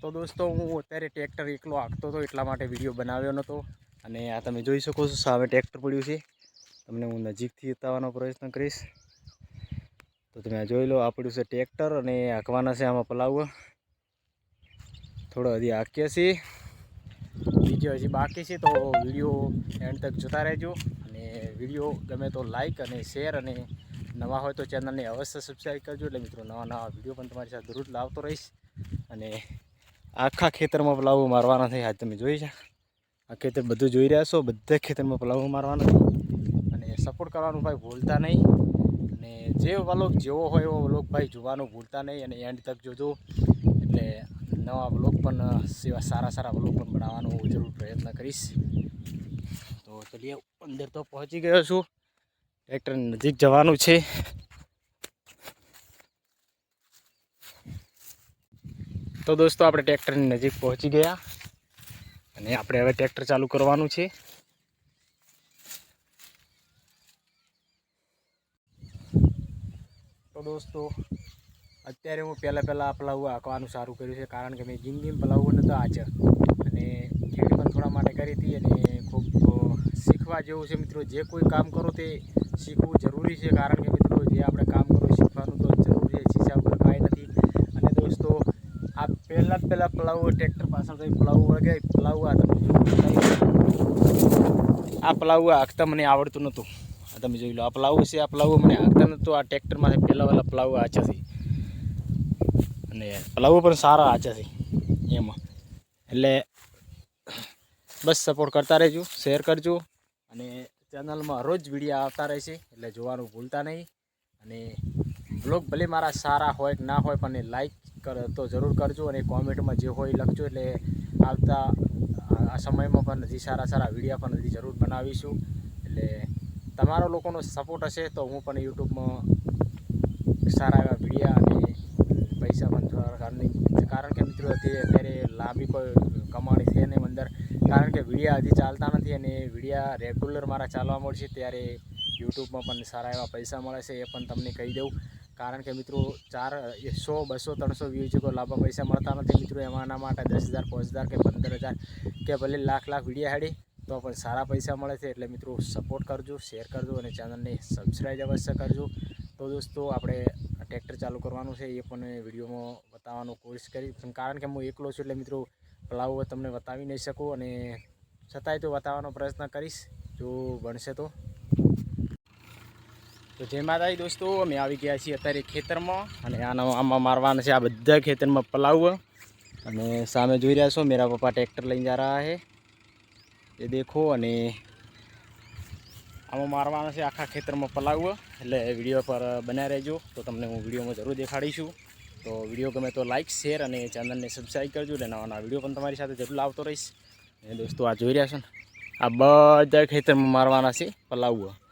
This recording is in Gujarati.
તો દોસ્તો હું અત્યારે ટ્રેક્ટર એકલો હાંકતો હતો એટલા માટે વિડીયો બનાવ્યો નહોતો અને આ તમે જોઈ શકો છો સામે ટ્રેક્ટર પડ્યું છે તમને હું નજીકથી બતાવવાનો પ્રયત્ન કરીશ તો તમે જોઈ લો આ પડ્યું છે ટ્રેક્ટર અને હાંકવાના છે આમાં પલાવ થોડો હજી હાંકીએ છીએ બીજો હજી બાકી છે તો વિડીયો એન્ડ તક જોતા રહેજો અને વિડીયો ગમે તો લાઈક અને શેર અને નવા હોય તો ચેનલને અવશ્ય સબસ્ક્રાઈબ કરજો એટલે મિત્રો નવા વિડીયો પણ તમારી સાથે જરૂર લાવતો રહીશ અને આખા ખેતરમાં પલાવું મારવાના છે આજ તમે જોઈ છે આ ખેતર બધું જોઈ રહ્યા છો બધા ખેતરમાં પલાવું મારવાના છે અને સપોર્ટ કરવાનું ભાઈ ભૂલતા નહીં અને જે વ્લોગ જેવો હોય એવો વ્લોગ ભાઈ જોવાનું ભૂલતા નહીં અને એન્ડ તક જોજો એટલે નવા વ્લોગ પણ સેવા સારા વ્લોગ પણ બનાવવાનો હું જરૂર પ્રયત્ન કરીશ તો ચલીએ અંદર તો પહોંચી ગયો છું ટ્રેક્ટર નજીક જવાનું છે તો દોસ્તો આપણે ટ્રેક્ટરની નજીક પહોંચી ગયા અને આપણે હવે ટ્રેક્ટર ચાલુ કરવાનું છે તો દોસ્તો અત્યારે હું પહેલાં પલાવું હાંકવાનું સારું કર્યું છે કારણ કે મેં જિંદગીમાં પલાવું નહોતો આજ અને ખેડી પણ થોડા માટે કરી હતી અને ખૂબ શીખવા જેવું છે મિત્રો જે કોઈ કામ કરો તે શીખવું જરૂરી છે કારણ કે મિત્રો જે આપણે કામ કરો શીખવાનું તો જરૂરી છે શીખ્યા વગર કાંઈ નથી અને દોસ્તો આ પહેલાં પલાવું ટ્રેક્ટર પાછળ કંઈ પલાવું વળગે પલાવું આ પલાવું હાંકતા મને આવડતું નહોતું આ તમે જોઈ લો આ પલાવું છે આ પલાવું મને હાંકતા નહોતું આ ટ્રેક્ટરમાં પહેલાં પલાવું આચા છે અને પલાવું પણ સારા આચા છે એમાં એટલે બસ સપોર્ટ કરતા રહેજો શેર કરજો અને ચેનલમાં રોજ વિડીયો આવતા રહેશે એટલે જોવાનું ભૂલતા નહીં અને બ્લોગ ભલે મારા સારા હોય કે ના હોય પણ લાઈક તો જરૂર કરજો અને કોમેન્ટમાં જે હોય લખજો એટલે આવતા આ સમયમાં પણ હજી સારા વિડીયો પણ હજી જરૂર બનાવીશું એટલે તમારો લોકોનો સપોર્ટ હશે તો હું પણ યુટ્યુબમાં સારા એવા વિડીયો અને પૈસા પણ કારણ કે મિત્રો અત્યારે લાંબી કોઈ કમાણી છે નહીં અંદર કારણ કે વિડીયા હજી ચાલતા નથી અને વિડીયા રેગ્યુલર મારા ચાલવા મળશે ત્યારે યુટ્યુબમાં પણ સારા એવા પૈસા મળે છે એ પણ તમને કહી દઉં કારણ કે મિત્રો 100, 200, 300 વ્યૂઝ કોઈ લાંબા પૈસા મળતા નથી મિત્રો એમાંના માટે 10,000, 5,000 કે 15,000 કે ભલે લાખ વિડીયા હેડી તો પણ સારા પૈસા મળે છે એટલે મિત્રો સપોર્ટ કરજો શેર કરજો અને ચેનલને સબસ્ક્રાઈબ અવશ્ય કરજો તો દોસ્તો આપણે ટ્રેક્ટર ચાલુ કરવાનું છે એ પણ વિડીયોમાં બતાવવાનો કોશિશ કરી કારણ કે હું એકલો છું એટલે મિત્રો પલાવું તમને બતાવી નહીં શકું અને છતાંય તો બતાવવાનો પ્રયત્ન કરીશ જો બનશે તો જય માતાજી દોસ્તો અમે આવી ગયા છીએ અત્યારે ખેતરમાં અને આમાં મારવાના છે આ બધા ખેતરમાં પલાવ અને સામે જોઈ રહ્યા છો મેરા પપ્પા ટ્રેક્ટર લઈને જા રહ્યા છે એ દેખો અને આમાં મારવાના છે આખા ખેતરમાં પલાવ એટલે વિડીયો પર બન્યા રહેજો તો તમને હું વિડીયોમાં જરૂર દેખાડીશું તો વિડીયો ગમે તો લાઈક શેર અને ચેનલને સબસ્ક્રાઈબ કરજો એટલે નવા વિડીયો પણ તમારી સાથે જરૂર લાવતો રહીશ અને દોસ્તો આ જોઈ રહ્યા છો ને આ બધા ખેતરમાં મારવાના છે પલાવ